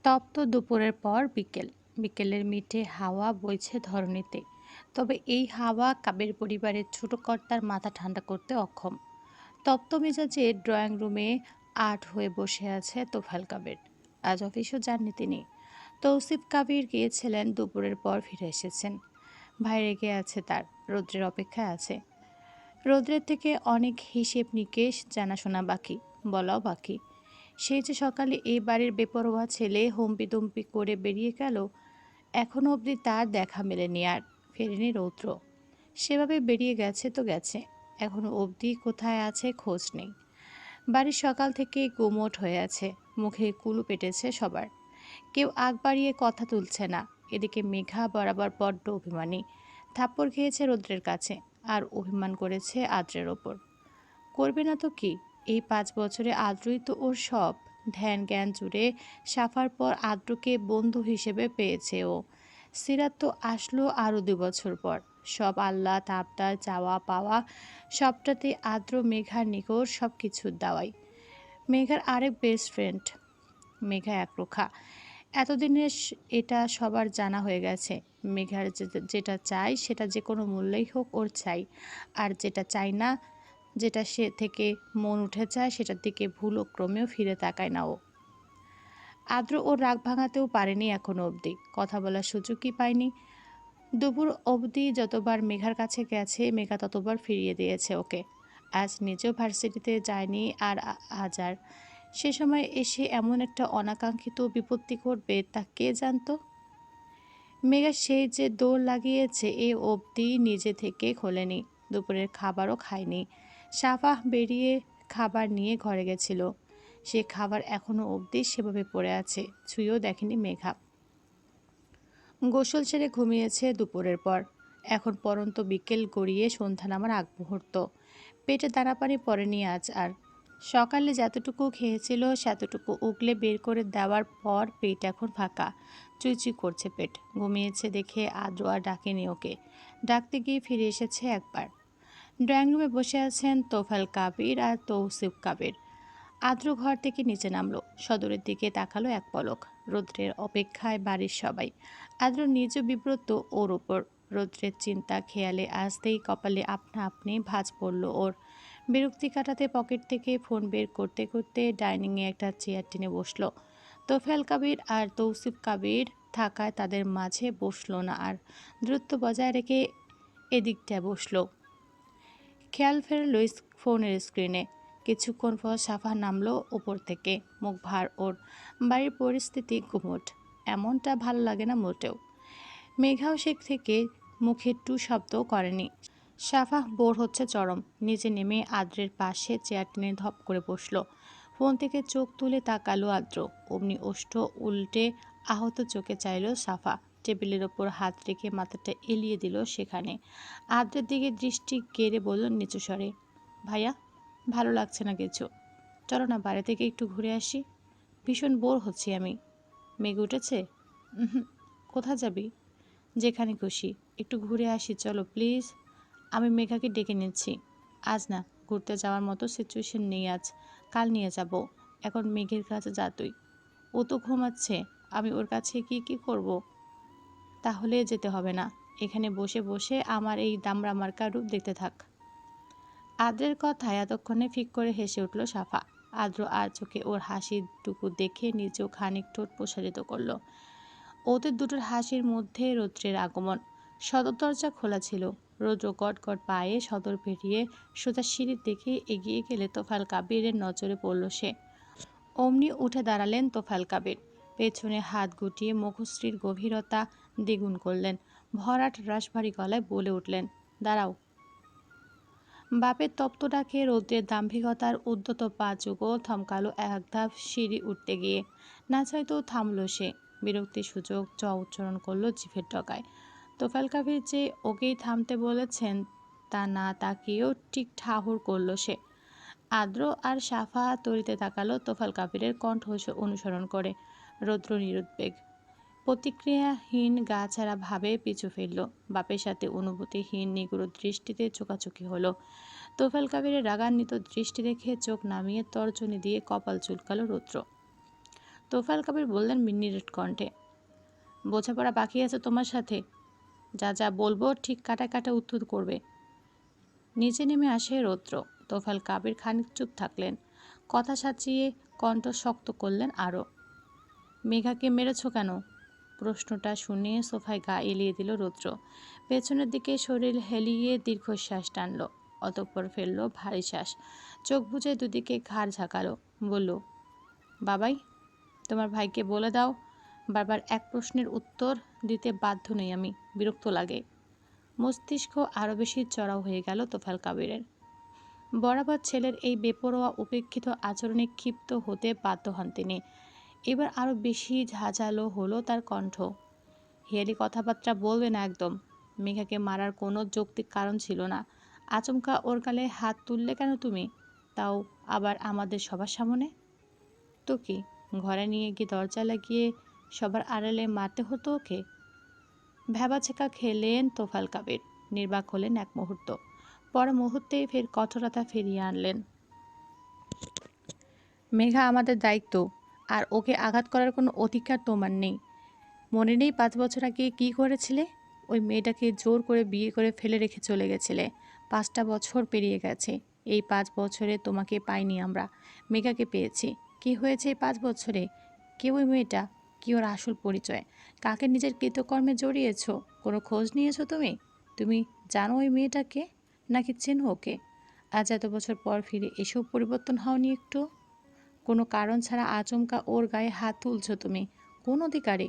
তপ্ত দুপুরের পর বিকেল। বিকেলের মিঠে হাওয়া বইছে ধরণীতে। তবে এই হাওয়া কাবের পরিবারের ছোট কর্তার মাথা ঠান্ডা করতে অক্ষম। তপ্ত মেজাজে ড্রয়িং রুমে আট হয়ে বসে আছে তোফায়েল কাবের। আজ অফিসও যাননি তিনি। তৌসিফ কাবির গিয়েছিলেন, দুপুরের পর ফিরে এসেছেন। ভাই রেগে আছে তার, রৌদ্রের অপেক্ষায় আছে। রৌদ্রের থেকে অনেক হিসেব নিকেশ জানাশোনা বাকি, বলাও বাকি। সেই যে সকালে এই বাড়ির বেপরোয়া ছেলে হম্পি করে বেরিয়ে গেল, এখনো অবধি তার দেখা মেলেনি আর ফেরেনি রৌদ্র। সেভাবে বেরিয়ে গেছে তো গেছে, এখনো অবধি কোথায় আছে খোঁজ নেই। বাড়ির সকাল থেকে গুমোট হয়ে আছে, মুখে কুলু পেটেছে সবার। কেউ আগ বাড়িয়ে কথা তুলছে না। এদিকে মেঘা বরাবর বড্ড অভিমানী, থাপ্পড় খেয়েছে রৌদ্রের কাছে, আর অভিমান করেছে আদ্রের ওপর। করবে না তো কি, এই 5 বছরে আদ্রই তো ওর সব। ধ্যান জ্ঞান জুড়ে সাফার পর আদ্রকে বন্ধু হিসেবে পেয়েছে ও। সিরাত তো আসলো আরও 2 বছর পর। সব আহ্লাদ আবদার চাওয়া পাওয়া সবটাতে আদ্র মেঘার নিকট সব কিছুর দাওয়াই। মেঘার আরেক বেস্ট ফ্রেন্ড। মেঘা একরোখা। এতদিনে এটা সবার জানা হয়ে গেছে। মেঘার যেটা চাই সেটা যে কোনো মূল্যেই হোক ওর চাই। আর যেটা চাই না, যেটা সে থেকে মন উঠে যায়, সেটার দিকে ভুলও ক্রমেও ফিরে তাকায় না ও। আদ্র ওর রাগ ভাঙাতেও পারেনি এখনো অবধি, কথা বলার সুযোগই পায়নি। দুপুর অবধি যতবার মেঘার কাছে গেছে, মেঘা ততবার ফিরিয়ে দিয়েছে ওকে। আজ নিজেও ভার্সিটিতে যায়নি আর হাজার। সে সময় এসে এমন একটা অনাকাঙ্ক্ষিত বিপত্তি ঘটবে তা কে জানতো। মেঘা সেই যে দৌড় লাগিয়েছে এ অবধি নিজে থেকে খোলেনি, দুপুরের খাবারও খায়নি। সাফাহ বেরিয়ে খাবার নিয়ে ঘরে গেছিল, সে খাবার এখনো অবধি সেভাবে পড়ে আছে, ছুঁয়েও দেখেনি মেঘা। গোসল সেরে ঘুমিয়েছে দুপুরের পর। এখন পরন্ত বিকেল গড়িয়ে সন্ধ্যা নামার আগ মুহূর্ত। পেটে দানা পানি পড়েনি আজ আর। সকালে যতটুকু খেয়েছিল সেতটুকু উগলে বের করে দেওয়ার পর পেট এখন ফাঁকা, চুইচুই করছে পেট। ঘুমিয়েছে দেখে আদ্র আর ডাকেনি ওকে, ডাকতে গিয়ে ফিরে এসেছে একবার। ড্রয়িং রুমে বসে আছেন তোফায়েল কাবির আর তৌসিফ কাবির। আদ্র ঘর থেকে নিচে নামলো, সদরের দিকে তাকালো এক পলক। রৌদ্রের অপেক্ষায় বাড়ির সবাই। আদ্র নিজে বিব্রত ওর ওপর। রৌদ্রের চিন্তা খেয়ালে আসতেই কপালে আপনা আপনি ভাঁজ পড়ল ওর। বিরক্তি কাটাতে পকেট থেকে ফোন বের করতে করতে ডাইনিংয়ে একটা চেয়ার টেনে বসলো। তোফায়েল কাবির আর তৌসিফ কাবির থাকায় তাদের মাঝে বসলো না আর, দূরত্ব বজায় রেখে এদিকটায় বসলো। খেয়াল ফেরল ফোনের স্ক্রিনে। কিছুক্ষণ পর সাফা নামলো উপর থেকে, মুখ ভার ওর। বাড়ির পরিস্থিতি গুমোট, এমনটা ভালো লাগে না মোটেও। মেঘাও সে থেকে মুখে টু শব্দও করেনি। সাফা বোর হচ্ছে চরম, নিচে নেমে আদ্রের পাশে চেয়ার টেনে ধপ করে বসলো। ফোন থেকে চোখ তুলে তাকালো আদ্র, অমনি ওষ্ঠ উল্টে আহত চোখে চাইল সাফা। টেবিলের ওপর হাত রেখে মাথাটা এলিয়ে দিল সেখানে। আদ্রের দিকে দৃষ্টি গেড়ে বলল নিচু স্বরে, ভাইয়া, ভালো লাগছে না কিছু, চলো না বাইরে থেকে একটু ঘুরে আসি। ভীষণ বোর হচ্ছি আমি। মেঘ উঠেছে? হুম। কোথা যাবি? যেখানে খুশি, একটু ঘুরে আসি চলো প্লিজ। আমি মেঘাকে ডেকে নিচ্ছি। আজ না, ঘুরতে যাওয়ার মতো সিচুয়েশন নেই আজ, কাল নিয়ে যাব। এখন মেঘের কাছে যা তুই, ও তো ঘুমাচ্ছে, আমি ওর কাছে গিয়ে কী করব? তাহলে যেতে হবে না, এখানে বসে বসে আমার এই দামড়া মার্কা রূপ দেখতে থাক। আদ্রের কথায় এতক্ষণে ফিক করে হেসে উঠল সাফা। আদ্র আর চোখে ওর হাসিটুকু দেখে নিজেও খানিক ঠোঁট প্রসারিত করলো। ওদের দুটোর হাসির মধ্যে রৌদ্রের আগমন। সদর দরজা খোলা ছিল। রৌদ্র গট গট পায়ে সদর পেরিয়ে সোজা সিঁড়ির দিকে এগিয়ে গেলে তোফায়েল কাবিরের নজরে পড়ল সে। অমনি উঠে দাঁড়ালেন তোফায়েল কাবির, পেছনে হাত গুটিয়ে মুখশ্রীর গভীরতা দ্বিগুণ করলেন। ভরাট রাশভারী গলায় বলে উঠলেন, দাঁড়াও। বাপের তপ্ত ডাকে রৌদ্রের দাম্ভিকতার উদ্যত পা যুগও থমকালো এক ধাপ সিঁড়ি উঠতে গিয়ে। না চাইতেও থামল সে, বিরক্তির সুযোগ চ উচ্চারণ করলো জিভের ডগায়। তোফায়েল কাবির যে ওকেই থামতে বলেছেন তা না তাকিয়েও ঠিক ঠাহুর করল সে। আদ্র আর সাফা তরিতে তাকালো তোফায়েল কাবিরের কণ্ঠ অনুসরণ করে। রৌদ্র নিরুদ্বেগ, প্রতিক্রিয়াহীন গা ছাড়া ভাবে পিছু ফিরল। বাপের সাথে অনুভূতিহীন নিগুড় দৃষ্টিতে চোখাচোখি হলো। তোফায়েল কাবিরের রাগান্বিত দৃষ্টি দেখে চোখ নামিয়ে তর্জনী দিয়ে কপাল চুলকালো রৌদ্র। তোফায়েল কবির বললেন মিনিরেট কণ্ঠে। বোঝাপড়া বাকি আছে তোমার সাথে? যা যা বলবো ঠিক কাটায় কাটায় উত্তর করবে। নিচে নেমে আসে রৌদ্র। তোফায়েল কবির খানিক চুপ থাকলেন, কথা সাজিয়ে কণ্ঠ শক্ত করলেন আরও। মেঘাকে মেরেছ কেন? প্রশ্নটা শুনে সোফায় গা এলিয়ে দিল রৌদ্র। পেছনের দিকে শরীর হেলিয়ে দীর্ঘশ্বাস টানল, অতঃপর ফেলল ভারী শ্বাস। চোখ বুজে দুদিকে ঘাড় ঝাঁকালো, বলল, বাবাই, তোমার ভাইকে বলে দাও বারবার এক প্রশ্নের উত্তর দিতে বাধ্য নই আমি, বিরক্ত লাগে। মস্তিষ্ক আরও বেশি চড়াও হয়ে গেল তোফায়েল কবিরের। বরাবর ছেলের এই বেপরোয়া উপেক্ষিত আচরণে ক্ষিপ্ত হতে বাধ্য হন তিনি। এবার আরও বেশি ঝাঁঝালো হলো তার কণ্ঠ। হেয়ালি কথাবার্তা বলবে না একদম। মেঘাকে মারার কোনো যৌক্তিক কারণ ছিল না। আচমকা ওর গালে হাত তুললে কেন তুমি? তাও আবার আমাদের সবার সামনে। তো কি, ঘরে নিয়ে গিয়ে দরজা লাগিয়ে সবার আড়ালে মারতে হতো ওকে? ভ্যাবাচেকা খেলেন তোফায়েল কবির, নির্বাক হলেন এক মুহূর্ত। পর মুহূর্তেই ফের কঠোরতা ফিরিয়ে আনলেন। মেঘা আমাদের দায়িত্ব, আর ওকে আঘাত করার কোনো অধিকার তোমার নেই। মনে নেই 5 বছর আগে কী করেছিলে? ওই মেয়েটাকে জোর করে বিয়ে করে ফেলে রেখে চলে গেছিলে। 5টা বছর পেরিয়ে গেছে। এই 5 বছরে তোমাকে পাইনি আমরা, মেঘাকে পেয়েছি। কি হয়েছে এই 5 বছরে? কে ওই মেয়েটা? কি ওর আসল পরিচয়? কাকে নিজের কৃতকর্মে জড়িয়েছ? কোনো খোঁজ নিয়েছো তুমি? তুমি জানো ওই মেয়েটাকে, নাকি চেনো ওকে? আজ এত বছর পর ফিরে এসেও পরিবর্তন হওনি একটু? কোনো কারণ ছাড়া আচমকা ওর গায়ে হাত তুলছো তুমি, কোন অধিকারে?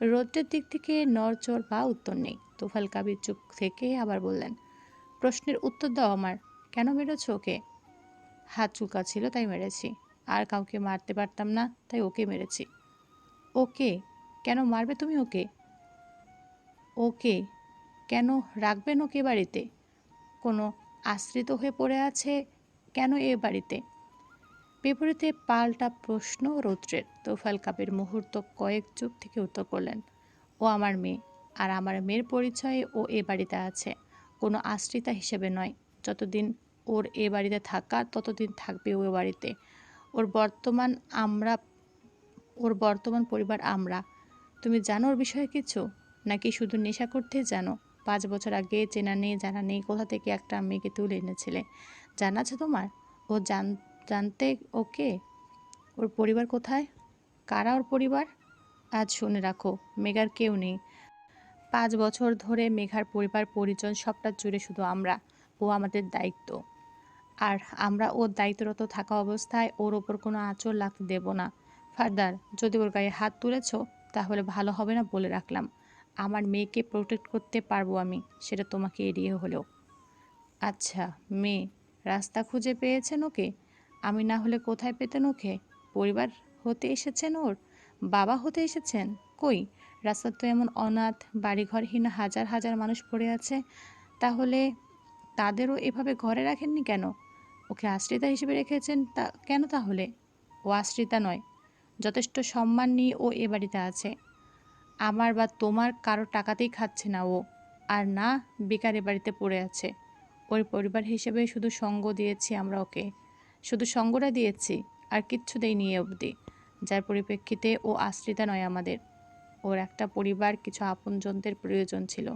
রৌদ্রের দিক থেকে নড়চড় বা উত্তর নেই। তোফায়েল কবির চুপ থেকে আবার বললেন, প্রশ্নের উত্তর দাও আমার। কেন মেরেছ ওকে? হাত চুলকাচ্ছিল তাই মেরেছি। আর কাউকে মারতে পারতাম না তাই ওকে মেরেছি। ওকে? কেন মারবে তুমি ওকে? ওকে কেন রাখবেন ওকে বাড়িতে? কোনো আশ্রিত হয়ে পড়ে আছে কেন এ বাড়িতে? বিপরীতে পাল্টা প্রশ্ন রৌদ্রের। তোফায়েল কবির মুহূর্ত কয়েক চুপ থেকে উত্তর করলেন, ও আমার মেয়ে, আর আমার মেয়ের পরিচয়ে ও এ বাড়িতে আছে, কোনো আশ্রিতা হিসেবে নয়। যতদিন ওর এ বাড়িতে থাকার ততদিন থাকবে ও বাড়িতে। ওর বর্তমান আমরা ওর বর্তমান পরিবার আমরা। তুমি জানো ওর বিষয়ে কিছু, নাকি শুধু নেশা করতে জানো? 5 বছর আগে চেনা নেই জানা নেই কোথা থেকে একটা মেয়েকে তুলে এনেছিলে, জানা আছে তোমার? ও জানতে ওকে? ওর পরিবার কোথায়? কারা ওর পরিবার? আজ শুনে রাখো, মেঘার কেউ নেই। 5 বছর ধরে মেঘার পরিবার পরিজন সবটা জুড়ে শুধু আমরা। ও আমাদের দায়িত্ব। আর আমরা ওর দায়িত্বরত থাকা অবস্থায় ওর ওপর কোনো আঁচড় লাগতে দেব না। ফার্দার যদি ওর গায়ে হাত তুলেছ তাহলে ভালো হবে না বলে রাখলাম। আমার মেয়েকে প্রোটেক্ট করতে পারবো আমি, সেটা তোমাকে এড়িয়ে হলেও। আচ্ছা, মেয়ে, রাস্তা খুঁজে পেয়েছেন ওকে? আমি না হলে কোথায় পেতেন ওকে? পরিবার হতে এসেছেন ওর? বাবা হতে এসেছেন? কই, রাস্তা তো এমন অনাথ বাড়িঘরহীন হাজার হাজার মানুষ পড়ে আছে। তাহলে তাদেরও এভাবে ঘরে রাখেননি কেন? ওকে আশ্রিতা হিসেবে রেখেছেন কেন তাহলে? ও আশ্রিতা নয়, যথেষ্ট সম্মান নিয়ে ও এ বাড়িতে আছে। আমার বা তোমার কারো টাকাতেই খাচ্ছে না ও, আর না বেকার এ বাড়িতে পড়ে আছে। ওর পরিবার হিসেবে শুধু সঙ্গ দিয়েছি আমরা ওকে, শুধু সঙ্গটা দিয়েছি, আর কিচ্ছু দেয়নি এ অবধি। যার পরিপ্রেক্ষিতে ও আশ্রিতা নয় আমাদের। ওর একটা পরিবার, কিছু আপনজনদের প্রয়োজন ছিল।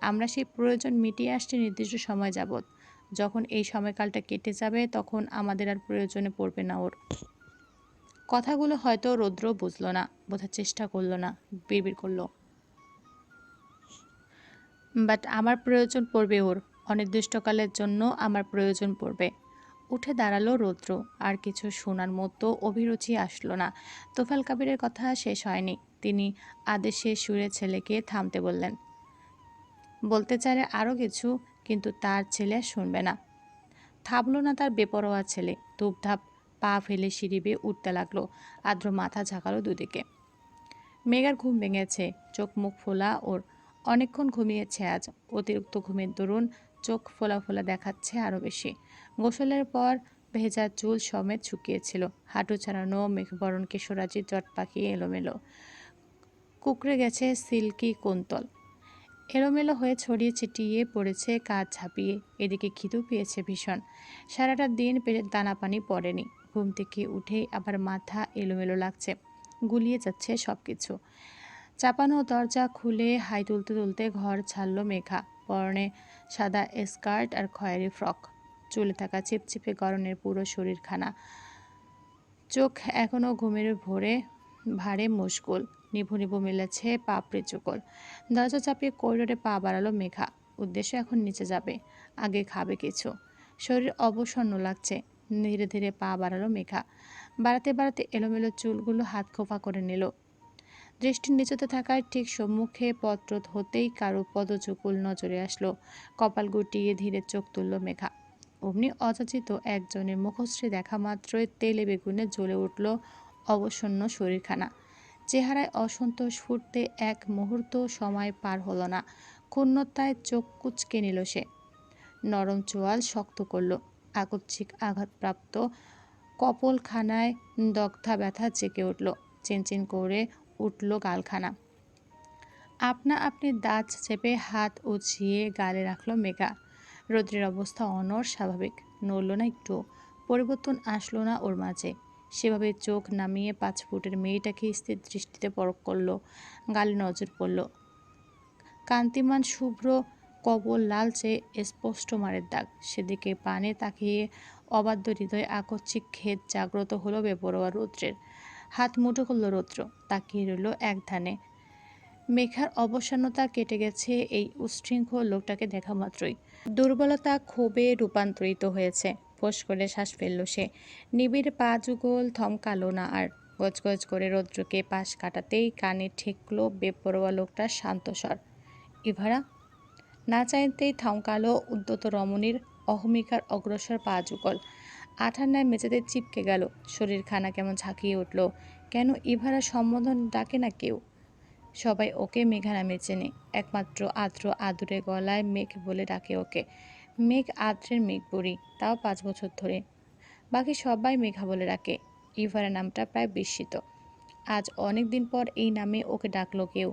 আমরা সেই প্রয়োজন মিটিয়ে আসছি নির্দিষ্ট সময় যাবৎ। যখন এই সময়কালটা কেটে যাবে তখন আমাদের আর প্রয়োজনে পড়বে না ওর। কথাগুলো হয়তো রৌদ্র বুঝল না, বোঝার চেষ্টা করলো না, বিড়বিড় করলো, বাট আমার প্রয়োজন পড়বে ওর। অনির্দিষ্টকালের জন্য আমার প্রয়োজন পড়বে। উঠে দাঁড়ালো রৌদ্র। আর কিছু শোনার মতো অভিরুচি আসলো না। তোফায়েল কবিরের কথা শেষ হয়নি। তিনি আদেশে সুরে ছেলেকে থামতে বললেন। বলতে চাইলে আরও কিছু, কিন্তু তার ছেলে শুনবে না। থামল না তার বেপরোয়া ছেলে। ধূপধাপ পা ফেলে সিঁড়ি বেয়ে উঠতে লাগলো। আদ্র মাথা ঝাঁকালো দুদিকে। মেঘার ঘুম ভেঙেছে, চোখ মুখ ফোলা ওর। অনেকক্ষণ ঘুমিয়েছে আজ। অতিরিক্ত ঘুমের দরুন চোখ ফোলা ফোলা দেখাচ্ছে আরও বেশি। গোসলের পর ভেজা চুল সমেত শুকিয়েছিল। হাঁটু ছাড়ানো মেঘবরণ কেশরাজি জট পাকিয়ে এলোমেলো কুকড়ে গেছে সিল্কি কুন্তল। এলোমেলো হয়ে ছড়িয়ে ছিটিয়ে পড়েছে কাজ ঝাঁপিয়ে। এদিকে খিদু পেয়েছে ভীষণ। সারাটা দিন পেটের দানা পানি পড়েনি। ঘুম থেকে উঠেই আবার মাথা এলোমেলো লাগছে। গুলিয়ে যাচ্ছে সব কিছু। চাপানো দরজা খুলে হাই তুলতে তুলতে ঘর ছাড়ল মেঘা। পরনে সাদা স্কার্ট আর খয়েরি ফ্রক, চুলে থাকা চিপচিপে গরনের পুরো শরীরখানা। চোখ এখনো ঘুমের ভোরে ভারে মুশকুল। নিভু নিভু মিলেছে পাপড়ি চুকল। দরজা চাপিয়ে করিডোরে পা বাড়ালো মেঘা। উদ্দেশ্য এখন নিচে যাবে, আগে খাবে কিছু। শরীর অবসন্ন লাগছে। ধীরে ধীরে পা বাড়ালো মেঘা। বাড়াতে বাড়াতে এলোমেলো চুলগুলো হাত খোপা করে নিল। দৃষ্টি নিচুতে থাকায় ঠিক সম্মুখে পত্র হতেই কারো পদযুগল নজরে আসলো। কপাল গুটিয়ে ধীরে চোখ তুলল মেঘা। অমনি অযাচিত একজনের মুখশ্রী দেখা মাত্রই তেলে বেগুনে জ্বলে উঠল অবসন্ন শরীরখানা। চেহারায় অসন্তোষ ফুটতে এক মুহূর্ত সময় পার হলো না। ক্ষুণ্ণতায় চোখ কুঁচকে নিল সে। নরম চোয়াল শক্ত করল। আকস্মিক আঘাতপ্রাপ্ত কপলখানায় দগ্ধা ব্যথা জেগে উঠল। চিনচিন করে উঠল গালখানা। আপনা আপনি দাঁত চেপে হাত উঁচিয়ে গালে রাখল মেঘা। রৌদ্রের অবস্থা অনড় স্বাভাবিক, নড়ল না একটু। পরিবর্তন আসলো না ওর মাঝে। সেভাবে চোখ নামিয়ে 5 ফুটের মেয়েটাকে স্থির দৃষ্টিতে পরখ করল। গালে নজর পড়ল। কান্তিমান শুভ্র কবল লালচে স্পষ্ট মারের দাগ। সেদিকে পানে তাকিয়ে অবাধ্য হৃদয়ে আকস্মিক খেদ জাগ্রত হলো বেপরোয়া রৌদ্রের। হাত মুঠো করল রৌদ্র। তাকিয়ে রইল এক ধ্যানে। মেঘার অবসন্নতা কেটে গেছে এই উচ্ছৃঙ্খল লোকটাকে দেখা মাত্রই। দুর্বলতা ক্ষোভে রূপান্তরিত হয়েছে। ফোঁস করে শ্বাস ফেলল সে। নিবিড় পা যুগল থমকালো না আর। গজগজ করে রৌদ্রকে পাশ কাটাতেই কানে ঠেকল বেপরোয়া লোকটার শান্ত স্বর। ইভারা। না চাইতেই থমকালো উদ্যত রমণীর অহমিকার অগ্রসর পা যুগল। আঠার ন্যায় মেঝেতে চিপকে গেল। শরীরখানা কেমন ঝাঁকিয়ে উঠল। কেন ইভারা সম্বোধন ডাকে না কেউ? সবাই ওকে মেঘা নামে চেনে। একমাত্র আদ্র আদুরে গলায় মেঘ বলে ডাকে ওকে। মেঘ আদ্রের মেঘ বুড়ি, তাও 5 বছর ধরে। বাকি সবাই মেঘা বলে ডাকে। ইভারা নামটা প্রায় বিস্মিত। আজ অনেক দিন পর এই নামে ওকে ডাকলো কেউ।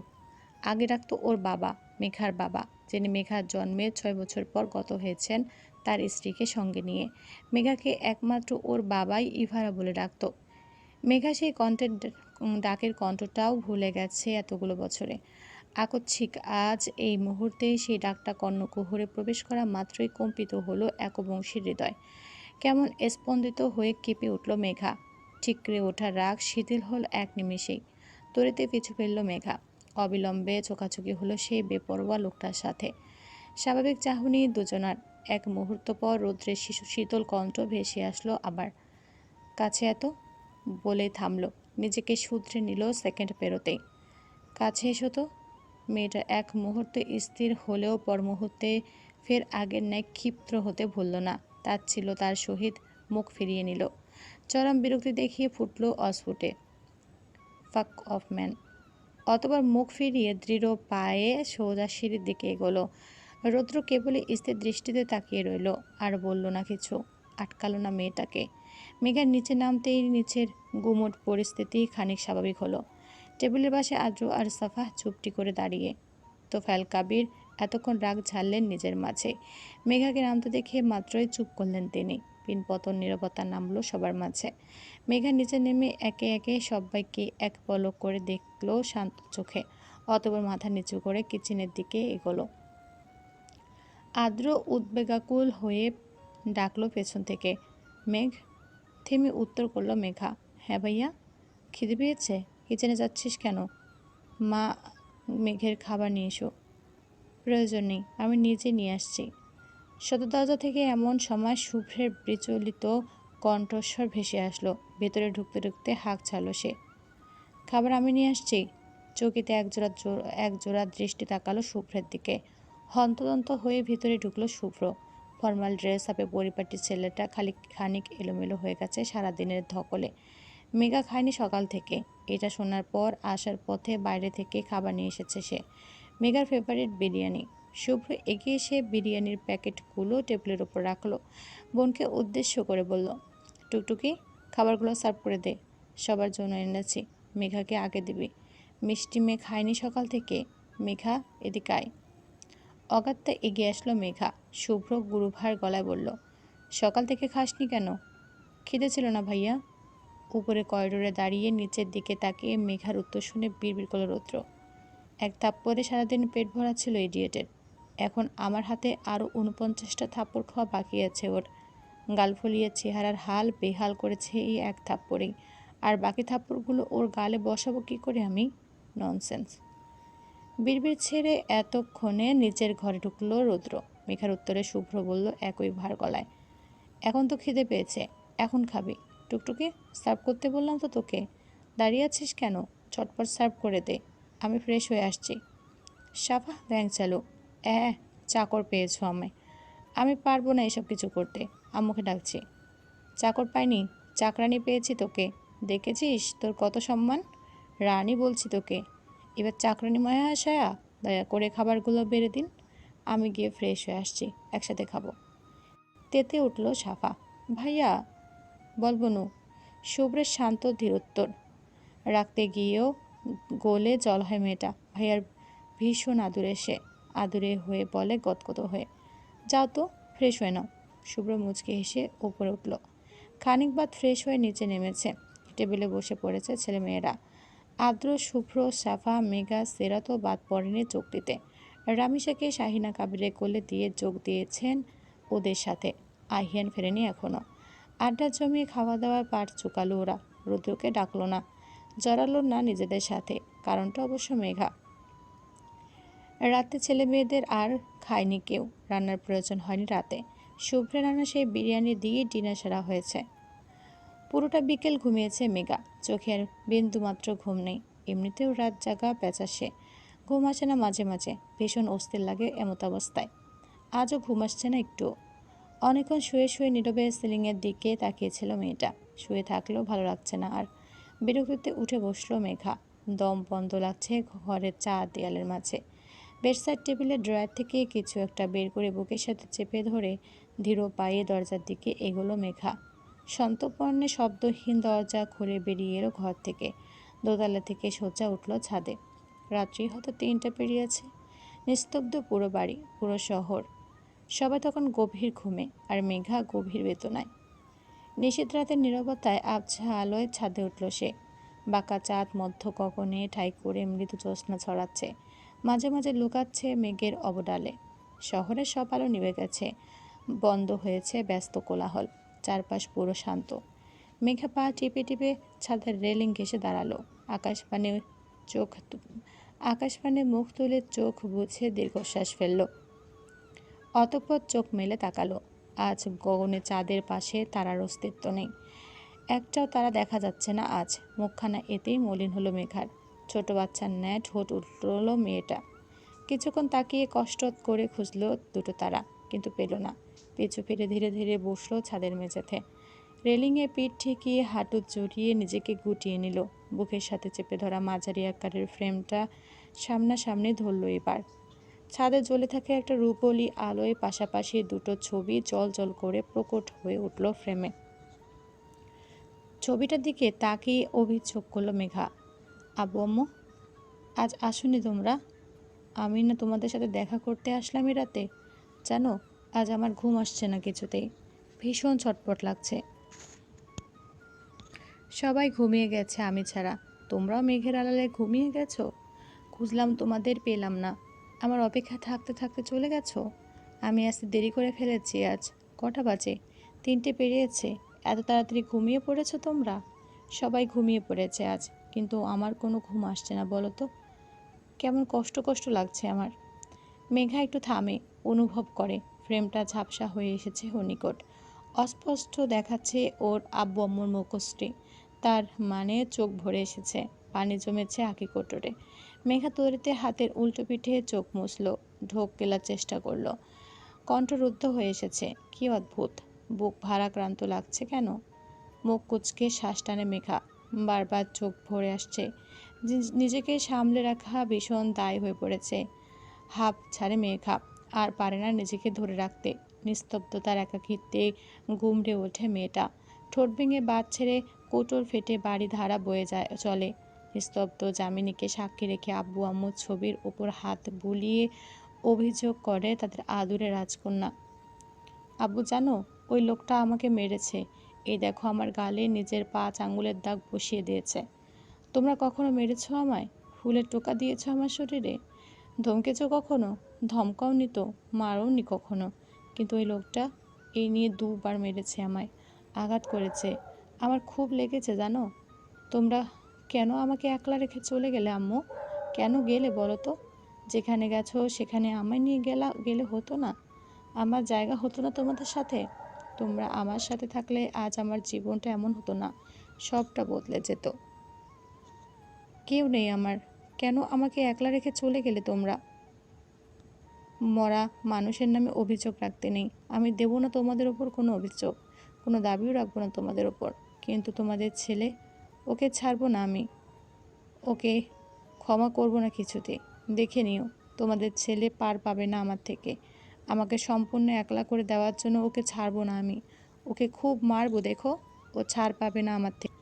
আগে ডাকতো ওর বাবা, মেঘার বাবা, যিনি মেঘার জন্মের 6 বছর পর গত হয়েছেন তার স্ত্রীকে সঙ্গে নিয়ে। মেঘাকে একমাত্র ওর বাবাই ইভারা বলে ডাকত। মেঘা সেই কণ্ঠের ডাকের কণ্ঠটাও ভুলে গেছে এতগুলো বছরে। আকস্মিক আজ এই মুহূর্তেই সেই ডাকটা কর্ণকুহরে প্রবেশ করা মাত্রই কম্পিত হলো একবংশীর হৃদয়। কেমন স্পন্দিত হয়ে কেঁপে উঠল মেঘা। ঠিকরে ওঠা রাগ শিথিল হল এক নিমেষেই। তরিতে পিছু ফেলল মেঘা। অবিলম্বে চোখাচোখি হলো সেই বেপরোয়া লোকটার সাথে। স্বাভাবিক চাহনি দুজনার। এক মুহূর্ত পর রৌদ্রের শীতল কণ্ঠ ভেসে আসলো আবার। কাছে এত বলেই থামল। নিজেকে শুধরে নিল সেকেন্ড পেরোতেই। কাছে এসো তো। মেয়েটা এক মুহূর্তে স্থির হলেও পর মুহূর্তে ফের আগের ন্যায় ক্ষিপ্ত হতে ভুলল না। তার ছিল তার সহিত মুখ ফিরিয়ে নিল। চরম বিরক্তি দেখিয়ে ফুটল অস্ফুটে। ফাক অফ ম্যান। অতবার মুখ ফিরিয়ে দৃঢ় পায়ে সোজা সিঁড়ির দিকে এগোলো। রৌদ্র কেবলই স্থির দৃষ্টিতে তাকিয়ে রইল, আর বলল না কিছু। আটকালো না মেয়েটাকে। মেঘার নিচে নামতেই নিচের গুমোট পরিস্থিতি খানিক স্বাভাবিক হলো। টেবিলের পাশে আদ্র আর সাফা চুপটি করে দাঁড়িয়ে। তোফায়েল কাবির এতক্ষণ রাগ ঝাড়লেন নিজের মাঝে। মেঘাকে নামতে দেখে মাত্রই চুপ করলেন তিনি। পিনপতন নীরবতা নামলো সবার মাঝে। মেঘা নিচে নেমে একে একে সবাইকে এক পলক করে দেখলো শান্ত চোখে। অতঃপর মাথা নিচু করে কিচেনের দিকে এগোলো। আদ্র উদ্বেগাকুল হয়ে ডাকলো পেছন থেকে, মেঘ। থেমে উত্তর করল মেঘা, হ্যাঁ ভাইয়া। খিদে পেয়েছে? কিচেনে যাচ্ছিস কেন? মা, মেঘের খাবার নিয়ে এসো। প্রয়োজন নেই, আমি নিজে নিয়ে আসছি। সদর দরজা থেকে এমন সময় শুভ্রের বিচলিত কণ্ঠস্বর ভেসে আসলো। ভেতরে ঢুকতে ঢুকতে হাঁক ছাড়ল সে। খাবার আমি নিয়ে আসছি। চৌকিতে একজোড়া দৃষ্টি তাকালো শুভ্রের দিকে। হন্তদন্ত হয়ে ভিতরে ঢুকলো শুভ্র। ফর্মাল ড্রেস আপে পরিপাটি ছেলেটা খানিক এলোমেলো হয়ে গেছে সারাদিনের ধকলে। মেঘা খায়নি সকাল থেকে। এটা শোনার পর আসার পথে বাইরে থেকে খাবার নিয়ে এসেছে সে। মেঘার ফেভারিট বিরিয়ানি। শুভ্র এগিয়ে এসে বিরিয়ানির প্যাকেটগুলো টেবিলের উপর রাখলো। বোনকে উদ্দেশ্য করে বলল, টুকটুকি, খাবারগুলো সার্ভ করে দে। সবার জন্য এনেছি, মেঘাকে আগে দিবি। মিষ্টি মেয়ে খায়নি সকাল থেকে। মেঘা, এদিকে আয়। অগাত্যা এগিয়ে আসলো মেঘা। শুভ্র গুরুভার গলায় বলল, সকাল থেকে খাসনি কেন? খিদে ছিল না ভাইয়া। উপরে করিডোরে দাঁড়িয়ে নিচের দিকে তাকিয়ে মেঘার উত্তর শুনে বিড়বিড় করল রৌদ্র। এক থাপ্পড়ে সারাদিন পেট ভরা ছিল ইডিয়েটের। এখন আমার হাতে আরও ৪৯টা থাপ্পড় খাওয়া বাকি আছে ওর। গাল ফুলিয়ে চেহারার হাল বেহাল করেছে এই এক থাপ্পড়েই। আর বাকি থাপ্পড়গুলো ওর গালে বসাবো কী করে আমি? ননসেন্স। বিড়বিড় ছেড়ে এতক্ষণে নিচের ঘরে ঢুকলো রৌদ্র। মেঘার উত্তরে শুভ্র বলল একই ভার গলায়, এখন তো খিদে পেয়েছে, এখন খাবি। টুকটুকি, সার্ভ করতে বললাম তো তোকে, দাঁড়িয়ে আছিস কেন? চটপট সার্ভ করে দে, আমি ফ্রেশ হয়ে আসছি। সাফা ব্যাংক চালু। চাকর পেয়েছো আমায়? আমি পারবো না এসব কিছু করতে, আম্মুকে ডাকছি। চাকর পাইনি, চাকরানি পেয়েছি তোকে। দেখেছিস তোর কত সম্মান? রানী বলছি তোকে। এবার চাকরানি মায়া সায়া, দয়া করে খাবারগুলো বেড়ে দিন, আমি গিয়ে ফ্রেশ হয়ে আসছি, একসাথে খাবো। তেতে উঠল সাফা। ভাইয়া, বলবনু। শুভ্রের শান্ত ধীরোত্তর রাখতে গিয়েও গোলে জল হয় মেয়েটা। ভাইয়ার ভীষণ আদুরে সে, আদুরে হয়ে বলে গদগদ হয়ে, যাও তো ফ্রেশ হয়ে নাও। শুভ্র মুচকে হেসে উপরে উঠল। খানিক বাদ ফ্রেশ হয়ে নিচে নেমেছে। টেবিলে বসে পড়েছে ছেলে মেয়েরা। আদ্র, শুভ্র, সাফা, মেঘা, সেরা তো বাদ পড়েনি যোগ দিতে। রামিসাকে শাহিনা কাবিরে কোলে দিয়ে যোগ দিয়েছেন ওদের সাথে। আহিয়ান ফেরেনি এখনও। আড্ডা জমিয়ে খাওয়া দাওয়ার পাট চুকালো ওরা। রুদ্রকে ডাকলো না, জড়ালো না নিজেদের সাথে। কারণটা অবশ্য মেঘা। রাতে ছেলে মেয়েদের আর খায়নি কেউ, রান্নার প্রয়োজন হয়নি রাতে। শুভ্রে রান্না সেই বিরিয়ানি দিয়ে ডিনার সারা হয়েছে। পুরোটা বিকেল ঘুমিয়েছে মেঘা, চোখে আর বিন্দুমাত্র ঘুম নেই। এমনিতেও রাত জাগা পেঁচা সে, ঘুম আসে না মাঝে মাঝে, ভীষণ অস্থির লাগে এমত অবস্থায়। আজও ঘুম আসছে না একটু। অনেকক্ষণ শুয়ে শুয়ে নীরবে সিলিংয়ের দিকে তাকিয়েছিল মেয়েটা। শুয়ে থাকলেও ভালো লাগছে না আর। বিরক্তিতে উঠে বসলো মেঘা। দম বন্ধ লাগছে ঘরের চার দেয়ালের মাঝে। বেডসাইড টেবিলের ড্রয়ার থেকে কিছু একটা বের করে বুকের সাথে চেপে ধরে ধীর পায়ে দরজার দিকে এগোলো মেঘা। সন্তর্পণে শব্দহীন দরজা খুলে বেরিয়ে এলো ঘর থেকে। দোতলা থেকে সোজা উঠল ছাদে। রাত্রি হয়তো ৩টা পেরিয়েছে। নিস্তব্ধ পুরো বাড়ি, পুরো শহর। সবাই তখন গভীর ঘুমে, আর মেঘা গভীর বেদনায়। নিশীথ রাতের নীরবতায় আবছা আলোয় ছাদে উঠল সে। বাঁকা চাঁদ মধ্য গগনে ঠাই করে মৃদু জ্যোৎস্না ছড়াচ্ছে, মাঝে মাঝে লুকাচ্ছে মেঘের অবডালে। শহরের সব আলো নিভে গেছে, বন্ধ হয়েছে ব্যস্ত কোলাহল। চারপাশ পুরো শান্ত। মেঘা পা টিপে টিপে ছাদের রেলিং ঘেঁষে দাঁড়ালো। চোখ আকাশপানে মুখ তুলে চোখ বুঝে দীর্ঘশ্বাস ফেলল। অতঃপর চোখ মেলে তাকালো। আজ গগনে চাঁদের পাশে তারার অস্তিত্ব নেই। একটাও তারা দেখা যাচ্ছে না আজ। মুখখানা এতেই মলিন হলো মেঘার। ছোট বাচ্চার ন্যায় ঠোঁট উল্টল মেয়েটা। কিছুক্ষণ তাকিয়ে কষ্ট করে খুঁজল দুটো তারা, কিন্তু পেল না। পিছু ফিরে ধীরে ধীরে বসলো ছাদের মেঝেতে। রেলিংয়ে পিঠ ঠেকিয়ে হাঁটু জড়িয়ে নিজেকে গুটিয়ে নিল। বুকের সাথে চেপে ধরা মাঝারি আকারের ফ্রেমটা সামনাসামনি ধরল এবার। ছাদে জ্বলে থাকে একটা রূপোলি আলোয় পাশাপাশি দুটো ছবি জল জল করে প্রকট হয়ে উঠল ফ্রেমে। ছবিটার দিকে তাকিয়ে অভিযোগ করল মেঘা, আব্বু আম্মু, আজ আসুনি তোমরা? আমি না তোমাদের সাথে দেখা করতে আসলাম এই রাতে। জানো, আজ আমার ঘুম আসছে না কিছুতেই। ভীষণ ছটপট লাগছে। সবাই ঘুমিয়ে গেছে আমি ছাড়া। তোমরাও মেঘের আড়ালে ঘুমিয়ে গেছো। খুঁজলাম তোমাদের, পেলাম না। আমার অপেক্ষা থাকতে থাকতে চলে গেছো। আমি আসতে দেরি করে ফেলেছি আজ। কটা বাজে? 3টে পেরিয়েছে। এত তাড়াতাড়ি ঘুমিয়ে পড়েছো তোমরা? সবাই ঘুমিয়ে পড়েছে আজ, কিন্তু আমার কোনো ঘুম আসছে না বলো তো। কেমন কষ্ট কষ্ট লাগছে আমার। মেঘা একটু থামে, অনুভব করে ফ্রেমটা ঝাপসা হয়ে এসেছে ওর নিকট। অস্পষ্ট দেখাচ্ছে ওর আব্বু আম্মুর মুখশ্রী। তার মানে চোখ ভরে এসেছে, পানি জমেছে আঁকি কোটরে। মেঘা তরিতে হাতের উল্টো পিঠে চোখ মুছল, ঢোক গেলার চেষ্টা করলো। কণ্ঠ রুদ্ধ হয়ে এসেছে। কি অদ্ভুত, বুক ভারাক্রান্ত লাগছে কেন? মুখ কুঁচকে শ্বাস টানে মেঘা। বারবার চোখ ভরে আসছে। নিজেকে সামলে রাখা ভীষণ দায় হয়ে পড়েছে। হাঁপ ছাড়ে মেঘা, আর পারে না নিজেকে ধরে রাখতে। নিস্তব্ধতার একাকিত্বে গুমড়ে ওঠে মেয়েটা। ঠোঁট ভেঙে বাদ ছেড়ে কোটর ফেটে বাড়ি ধারা বয়ে যায় চলে। নিস্তব্ধ যামিনীকে সাক্ষী রেখে আব্বু আম্মুর ছবির উপর হাত বুলিয়ে অভিযোগ করে তাদের আদুরে রাজকন্যা, আব্বু জানো, ওই লোকটা আমাকে মেরেছে। এই দেখো আমার গালে নিজের 5 আঙ্গুলের দাগ বসিয়ে দিয়েছে। তোমরা কখনো মেরেছো আমায়? ফুলের টোকা দিয়েছো আমার শরীরে? ধমকেছো কখনো? ধমকাওনি তো, মারোনি কখনো। কিন্তু ওই লোকটা এই নিয়ে 2 বার মেরেছে আমায়, আঘাত করেছে। আমার খুব লেগেছে জানো। তোমরা কেন আমাকে একলা রেখে চলে গেলে আম্মু? কেন গেলে বলো তো? যেখানে গেছো সেখানে আমায় নিয়ে গেলে হতো না? আমার জায়গা হতো না তোমাদের সাথে? তোমরা আমার সাথে থাকলে আজ আমার জীবনটা এমন হতো না, সবটা বদলে যেত। কেউ নেই আমার, কেন আমাকে একলা রেখে চলে গেলে তোমরা? মরা মানুষের নামে অভিযোগ রাখতে নেই, আমি দেব না তোমাদের ওপর কোনো অভিযোগ, কোনো দাবিও রাখবো না তোমাদের ওপর। কিন্তু তোমাদের ছেলে, ওকে ছাড়বো না আমি, ওকে ক্ষমা করব না কিছুতেই। দেখে নিও, তোমাদের ছেলে পার পাবে না আমার থেকে। আমাকে সম্পূর্ণ একলা করে দেওয়ার জন্য ওকে ছাড়বো না আমি, ওকে খুব মারবো দেখো, ও ছাড় পাবে না আমার থেকে।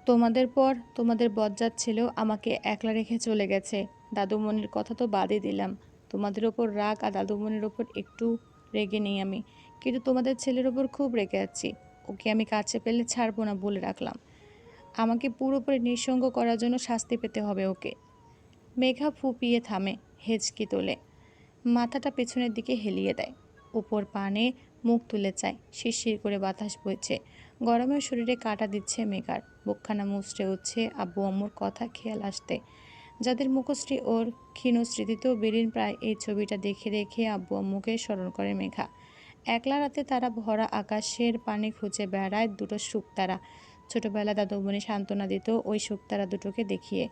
তোমাদের পর তোমাদের বজ্জাত ছেলেও আমাকে একলা রেখে চলে গেছে। দাদুমণির কথা তো বাদই দিলাম, তোমাদের ওপর রাগ আর দাদুমণির ওপর একটু রেগে নেই আমি, কিন্তু তোমাদের ছেলের ওপর খুব রেগে আছি। ওকে আমি কাছে পেলে ছাড়বো না বলে রাখলাম। আমাকে পুরোপুরি নিঃসঙ্গ করার জন্য শাস্তি পেতে হবে ওকে। মেঘা ফুপিয়ে থামে, হেঁচকি তোলে, মাথাটা পেছনের দিকে হেলিয়ে দেয়, উপর পানে মুখ তুলে চায়। শিরশির করে বাতাস বইছে, গরমের শরীরে কাটা দিচ্ছে মেঘার। বুকখানা মুচড়ে উঠছে আব্বু আম্মুর কথা খেয়াল আসতে, যাদের মুখশ্রী ওর ক্ষীণ স্মৃতিতেও বিলীন। প্রায় এই ছবিটা দেখে দেখে আব্বু আম্মুকে স্মরণ করে মেঘা। একলা রাতে তারা ভরা আকাশের পানে খুঁজে বেড়ায় দুটো শুকতারা। ছোটবেলা দাদুমণি সান্ত্বনা দিত ওই শুকতারা দুটোকে দেখিয়ে।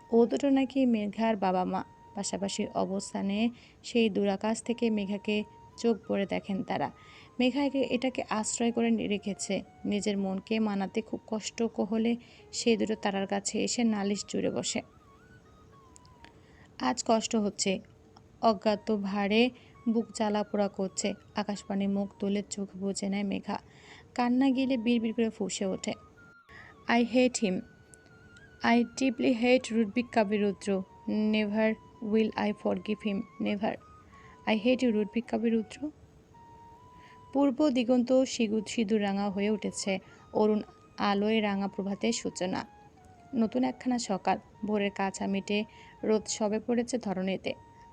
ও দুটো নাকি মেঘার বাবা মা, পাশাপাশি অবস্থানে সেই দূরাকাশ থেকে মেঘাকে চোখ ভরে দেখেন তারা। মেঘাকে এটাকে আশ্রয় করে রেখেছে, নিজের মনকে মানাতে খুব কষ্ট হলে সেই দুটো তারার কাছে এসে নালিশ জুড়ে বসে। আজ কষ্ট হচ্ছে, অজ্ঞাত ভারে বুক জ্বালাপোড়া করছে। আকাশপানে মুখ তুলে চোখ বুজে নেয় মেঘা, কান্না গিলে বিড়বিড় করে ফুঁসে ওঠে। I hate him, I deeply hate Rudbik Kabirudra, never will I forgive him, never. I hate you Rudbik Kabirudra. পূর্ব দিগন্ত সিঁদুর রাঙা হয়ে উঠেছে, অরুণ আলোয় রাঙা প্রভাতের সূচনা। নতুন একখানা সকাল, ভোরের কাছা মিটে রোদ সবে পড়েছে ধরণীতে।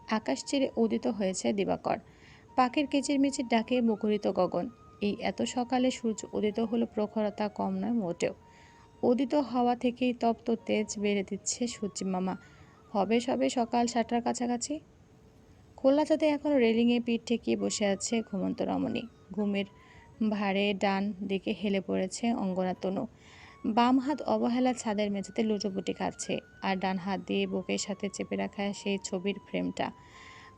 আকাশ চিরে উদিত হয়েছে দিবাকর, পাখির কিচিরমিচির ডাকে মুখরিত গগন। এই এত সকালে সূর্য উদিত হলো প্রখরতা কম নয় মোটেও। উদিত হওয়া থেকেই তপ্ত তেজ বেড়ে দিচ্ছে সূর্যি মামা। হবে সবে সকাল 7টার কাছাকাছি। খোলা ছাদে এখনো রেলিংয়ে পিঠ ঠেকিয়ে বসে আছে ঘুমন্ত রমণী। ঘুমের ভারে ডান দিকে হেলে পড়েছে অঙ্গনা তনু। বাম হাত অবহেলা ছাদের মেঝেতে লুটোপুটি খাচ্ছে, আর ডান হাত দিয়ে বুকের সাথে চেপে রাখা সেই ছবির ফ্রেমটা।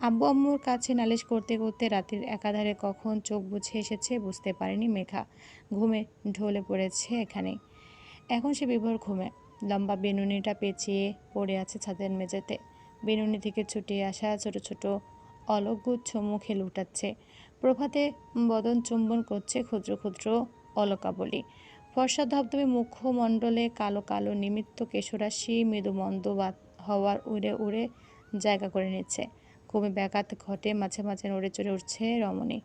আব্বু আম্মুর কাছে নালিশ করতে করতে রাতের একাধারে কখন চোখ বুঝে এসেছে বুঝতে পারেনি মেঘা। ঘুমে ঢলে পড়েছে এখানে। এখন সে বিভোর ঘুমে। লম্বা বেনুনিটা পেঁচিয়ে পড়ে আছে ছাদের মেঝেতে। বেনুনি থেকে ছুটে আসা ছোট ছোট অলকগুচ্ছ মুখে লুটাচ্ছে। প্রভাতে বদন চুম্বন করছে ক্ষুদ্র ক্ষুদ্র অলকাবলী। ফর্সা ধবধবে মুখমণ্ডলে কালো কালো নিমিত্ত কেশরাশি মৃদুমন্দ হওয়ার উড়ে উড়ে জায়গা করে নিচ্ছে। ঘুমে ব্যাঘাত ঘটে, মাঝে মাঝে নড়ে চড়ে উঠছে রমণী।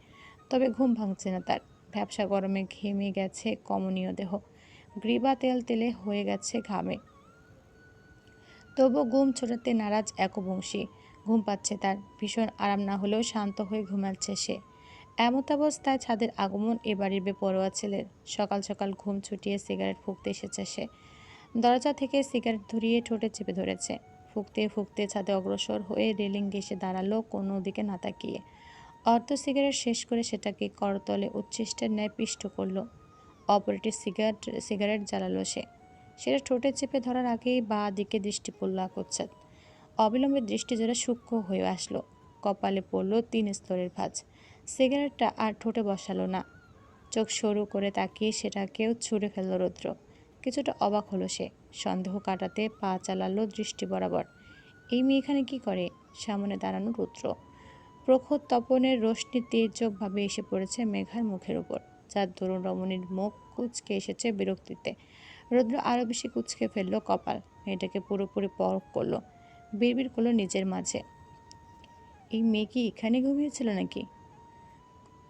তবে ঘুম ভাঙছে না তার। ভ্যাপসা গরমে ঘেমে গেছে কমনীয় দেহ, গ্রীবা তেল তেলে হয়ে গেছে ঘামে। তবু ঘুম ছোটাতে নারাজ একবংশী। ঘুম পাচ্ছে তার, ভীষণ আরাম না হলেও শান্ত হয়ে ঘুমাচ্ছে সে। এমতাবস্থায় ছাদের আগমন এ বাড়ির বেপরোয়া ছেলের। সকাল সকাল ঘুম ছুটিয়ে সিগারেট ফুঁকতে এসেছে সে। দরজা থেকে সিগারেট ধরিয়ে ঠোঁটে চেপে ধরেছে। ফুঁকতে ফুঁকতে ছাদে অগ্রসর হয়ে রেলিং ঘেঁষে দাঁড়ালো কোনো দিকে না তাকিয়ে। অর্ধ সিগারেট শেষ করে সেটাকে করতলে উচ্ছিষ্টের ন্যায় পিষ্ট করলো। অপরটি সিগারেট জ্বালালো সে। সেটা ঠোঁটে চেপে ধরার আগেই বাঁ দিকে দৃষ্টি পড়ল আকস্মাৎ। অবিলম্বে দৃষ্টি জোড়া সূক্ষ্ম হয়ে আসলো। কপালে পড়ল 3 স্তরের ভাঁজ। সিগারেটটা আর ঠোঁটে বসালো না, চোখ সরু করে তাকিয়ে সেটাকেও ছুঁড়ে ফেলল রৌদ্র। কিছুটা অবাক হলো সে, সন্দেহ কাটাতে পা চালালো দৃষ্টি বরাবর। এই মেয়ে এখানে কি করে? সামনে দাঁড়ানো রৌদ্র। প্রখর তপনের রশ্মি তেজভাবে এসে পড়েছে মেঘার মুখের উপর, যার দরুন রমণীর মুখ কুঁচকে এসেছে বিরক্তিতে। রৌদ্র আরো বেশি কুঁচকে ফেললো কপাল, মেয়েটাকে পুরোপুরি পরখ করলো। বিড়বিড় করলো নিজের মাঝে, এই মেয়ে কি এখানে ঘুমিয়েছিল নাকি?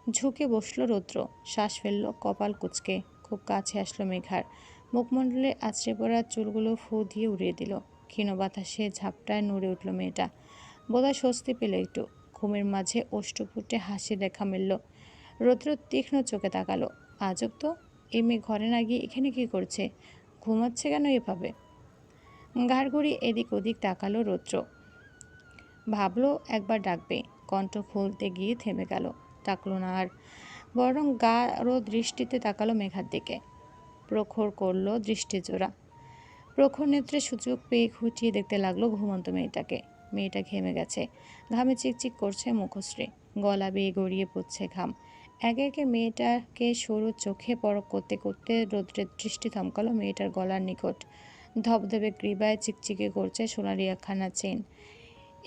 ঝুঁকে বসলো রৌদ্র, শ্বাস ফেললো কপাল কুঁচকে। খুব কাছে আসলো মেঘার, মুখমণ্ডলে আছড়ে পড়া চুলগুলো ফু দিয়ে উড়িয়ে দিল। ক্ষীণ বাতাসে ঝাপটায় নড়ে উঠল মেয়েটা, বোধহয় স্বস্তি পেল একটু। ঘুমের মাঝে অষ্টপুটে হাসি দেখা মিলল। রৌদ্র তীক্ষ্ণ চোখে তাকালো। আজব তো, এই মেয়ে ঘরে না গিয়ে এখানে কি করছে? ঘুমাচ্ছে কেন এভাবে? ঘাড় ঘুরিয়ে এদিক ওদিক তাকালো রৌদ্র, ভাবলো একবার ডাকবে, কণ্ঠ খুলতে গিয়ে থেমে গেল। ডাকলো না আর, বরং গাঢ় দৃষ্টিতে তাকালো মেঘার দিকে। প্রখর করলো দৃষ্টি জোড়া। প্রখর নেত্রে সুযোগ পেয়ে খুঁটিয়ে দেখতে লাগলো ঘুমন্ত মেয়েটাকে। মেয়েটা ঘেমে গেছে, ঘামে চিকচিক করছে মুখশ্রী, গলা বেয়ে গড়িয়ে পড়ছে ঘাম। একে একে মেয়েটাকে সরু চোখে পরখ করতে করতে রৌদ্রের দৃষ্টি থমকালো মেয়েটার গলার নিকট। ধবধবে গ্রীবায় চিকচিকে করছে সোনালি একখানা চেন,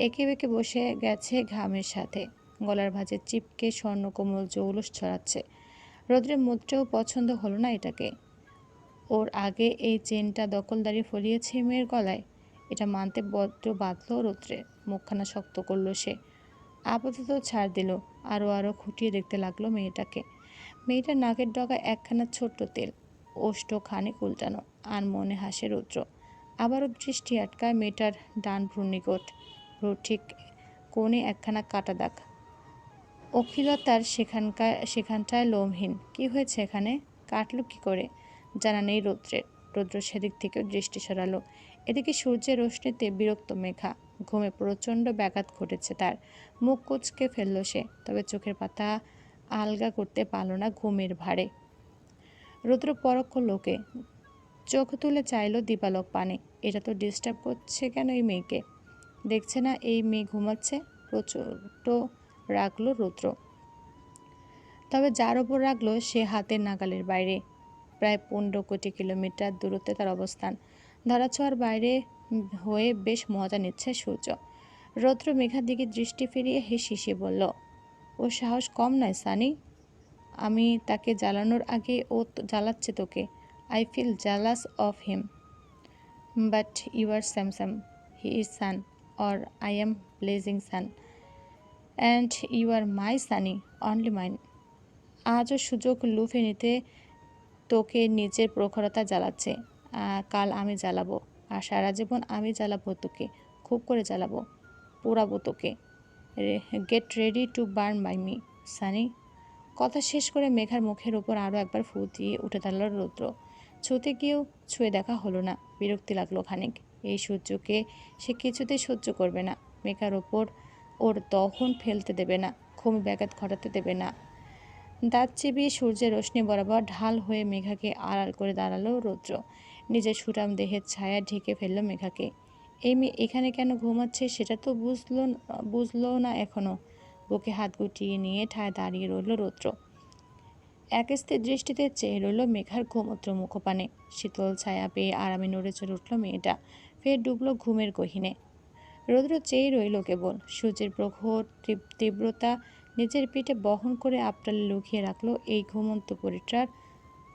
এঁকে বেঁকে বসে গেছে ঘামের সাথে। গলার ভাঁজে চিপকে স্বর্ণকোমল জৌলুস ছড়াচ্ছে। রৌদ্রের মোটেও পছন্দ হলো না এটাকে। ওর আগে এই চেনটা দখলদারি ফলিয়েছে মেয়ের গলায়, এটা মানতে বড্ড বাঁধল রৌদ্রের। মুখখানা শক্ত করলো সে, আপাতত ছাড় দিল। আরও খুঁটিয়ে দেখতে লাগলো মেয়েটাকে। মেয়েটার নাকের ডগায় একখানা ছোট্ট তেল, ওষ্ঠ খানিক উল্টানো। আর মনে হাসে রৌদ্র। আবারও দৃষ্টি আটকায় মেয়েটার ডান ভ্রুর নিকট। ভ্রুর ঠিক কোণে একখানা কাটা দাগ, অখিলতার সেখানটায় লোমহীন। কি হয়েছে এখানে? কাটলো কি করে? জানা নেই রৌদ্রের। রৌদ্র সেদিক থেকেও দৃষ্টি সরালো। এদিকে সূর্যের রোশনিতে বিরক্ত মেঘা। ঘুমে প্রচণ্ড ব্যাঘাত ঘটেছে তার। মুখ কুঁচকে ফেলল সে, তবে চোখের পাতা আলগা করতে পারল না ঘুমের ভারে। রৌদ্র পরখ করল ওকে, চোখ তুলে চাইল দীপালোক পানে। এটা তো ডিস্টার্ব করছে কেন এই মেয়েকে? দেখছে না এই মেয়ে ঘুমাচ্ছে? প্রচণ্ড রাগলো রৌদ্র। তবে যার ওপর রাগলো সে হাতের নাগালের বাইরে। প্রায় 15 কোটি কিলোমিটার দূরত্বে তার অবস্থান। ধরাছোঁয়ার বাইরে হয়ে বেশ মজা নিচ্ছে সূর্য। রৌদ্র মেঘার দিকে দৃষ্টি ফিরিয়ে হিসিয়ে বলল, ওর সাহস কম নয় সানি। আমি তাকে জ্বালানোর আগে ও জ্বালাচ্ছে তোকে। I feel jealous of him. But you are স্যামসাম, he is sun, or I am blazing sun, and you are my sunny, only mine. আজও সুযোগ লুফে নিতে তোকে নিজের প্রখরতা জ্বালাচ্ছে। কাল আমি জ্বালাবো, আর সারা জীবন আমি জ্বালাবো তোকে, খুব করে জ্বালাবো, পোড়াবো তোকে। Get ready to burn by me Sunny. কথা শেষ করে মেঘার মুখের ওপর আরও একবার ফু দিয়ে উঠে দাঁড়াল রৌদ্র। ছুঁতে গিয়েও ছুঁয়ে দেখা হলো না। বিরক্তি লাগলো খানিক। এই সূর্যকে সে কিছুতেই সহ্য করবে না। মেঘার ওপর ওর দহন ফেলতে দেবে না, ঘুমে ব্যাঘাত ঘটাতে দেবে না। দাঁত চিবিয়ে সূর্যের রোশনি বরাবর ঢাল হয়ে মেঘাকে আড়াল করে দাঁড়ালো রৌদ্র। নিজের সুঠাম দেহের ছায়া ঢেকে ফেলল মেঘাকে। এই মেয়ে এখানে কেন ঘুমাচ্ছে সেটা তো বুঝলো না এখনো। বুকে হাত গুটিয়ে নিয়ে ঠায় দাঁড়িয়ে রইল রৌদ্র। এক স্থির দৃষ্টিতে চেয়ে রইল মেঘার ঘুমোত্র মুখপানে। শীতল ছায়া পেয়ে আরামে নড়ে চড়ে উঠল মেয়েটা, ফের ডুবল ঘুমের গহীনে। রৌদ্র চেয়ে রইল কেবল। সূর্যের প্রখর তীব্রতা নিজের পিঠে বহন করে আপটালে লুকিয়ে রাখলো এই ঘুমন্ত পরিটার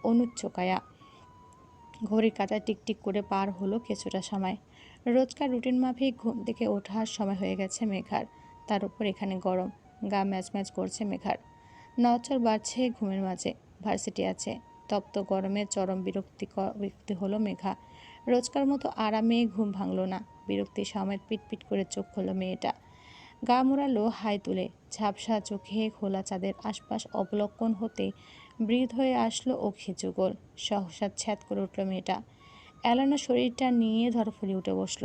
অনুচ্চ কায়া। ঘড়ির কাঁটা টিকটিক করে পার হলো কিছুটা সময়। রোজকার রুটিন মাফিক ঘুম থেকে ওঠার সময় হয়ে গেছে মেঘার। তার উপর এখানে গরম, গা ম্যাচ ম্যাচ করছে মেঘার। নড়চড় বাড়ছে ঘুমের মাঝে। ভার্সিটি আছে। তপ্ত গরমে চরম বিরক্তি হলো মেঘা। রোজকার মতো আরামে ঘুম ভাঙল না। বিরক্তির সময় পিটপিট করে চোখ খুলল মেয়েটা। গা মোড়ালো হাই তুলে। ঝাপসা চোখে খোলা চাঁদের আশপাশ অবলোকন হতে বৃদ্ধ হয়ে আসলো অক্ষি যুগল। সহসা ছ্যাদ করে উঠল মেয়েটা। এলানো শরীরটা নিয়ে ধরফড়ি উঠে বসল।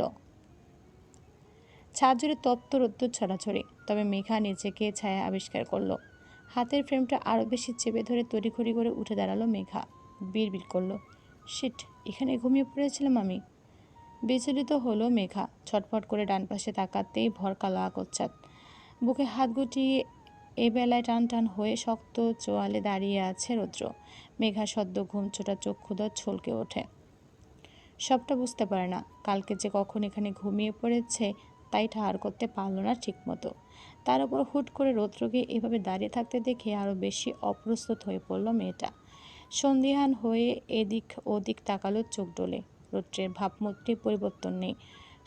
ছাদ জুড়ে তপ্ত রোদ্দুর ছড়াছড়ি। তবে মেঘা নিজেকে ছায়া আবিষ্কার করলো। হাতের ফ্রেমটা আরও বেশি চেপে ধরে তড়িঘড়ি করে উঠে দাঁড়ালো মেঘা। বিড়বিড় করলো, শিট, এখানে ঘুমিয়ে পড়েছিলাম আমি। বিচলিত হলো মেঘা। ছটফট করে ডান পাশে তাকাতেই ভরকালো আকচ্ছাদ। বুকে হাত গুটিয়ে এবেলায় টান টান হয়ে শক্ত চোয়ালে দাঁড়িয়ে আছে রৌদ্র। মেঘা সদ্য ঘুমচোটা চোখ ক্ষুধা ছলকে ওঠে। সবটা বুঝতে পারে না। কালকে যে কখন এখানে ঘুমিয়ে পড়েছে তাই ঠাড় করতে পারল না ঠিকমতো। তার উপর হুট করে রৌদ্রকে এভাবে দাঁড়িয়ে থাকতে দেখে আরও বেশি অপ্রস্তুত হয়ে পড়ল মেয়েটা। সন্দিহান হয়ে এদিক ওদিক তাকালো চোখ ডোলে। রৌদ্রের ভাবমূর্তি পরিবর্তন নেই।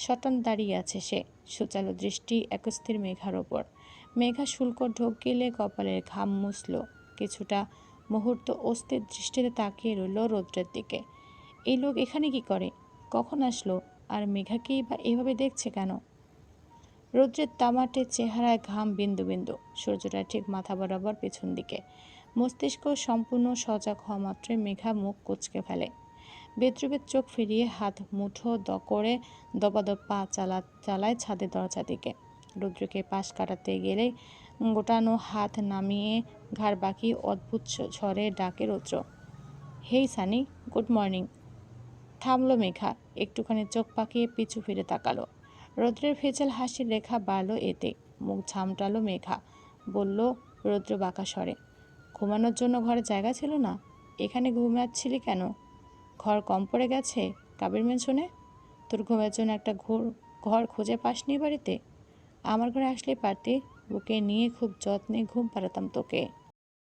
সটান দাঁড়িয়ে আছে সে, সুচালো দৃষ্টি একস্থির মেঘার ওপর। মেঘা শুল্ক ঢোক গিলে কপালের ঘাম মুছল। কিছুটা মুহূর্ত অস্থির দৃষ্টিতে তাকিয়ে রইল রৌদ্রের দিকে। এই লোক এখানে কি করে? কখন আসলো? আর মেঘাকেই বা এভাবে দেখছে কেন? রৌদ্রের তামাটে চেহারায় ঘাম বিন্দু বিন্দু। সূর্যটা ঠিক মাথা বরাবর পেছন দিকে। মস্তিষ্ক সম্পূর্ণ সজাগ হওয়া মাত্রই মেঘা মুখ কুঁচকে ফেলে। বেদ্রুপের চোখ ফিরিয়ে হাত মুঠো করে দপাদপ পা চালায় ছাদের দরজা দিকে। রৌদ্রকে পাশ কাটাতে গেলে গোটানো হাত নামিয়ে ঘাড় বাঁকিয়ে অদ্ভুত ঝড়ে ডাকে রৌদ্র, হেই সানি, গুড মর্নিং। থামলো মেঘা, একটুখানি চোখ পাকিয়ে পিছু ফিরে তাকালো। রৌদ্রের ভেজাল হাসির রেখা বাড়ল এতে। মুখ ঝামটালো মেঘা, বলল রৌদ্র বাঁকা স্বরে, ঘুমানোর জন্য ঘরে জায়গা ছিল না? এখানে ঘুমাচ্ছিলি কেন? ঘর কম পড়ে গেছে কাবির মেনশনে? তোর ঘুমের জন্য একটা ঘর খুঁজে পাসনি বাড়িতে? আমার ঘরে আসলেই পারতি, বুকে নিয়ে খুব যত্নে ঘুম পাড়াতাম তোকে।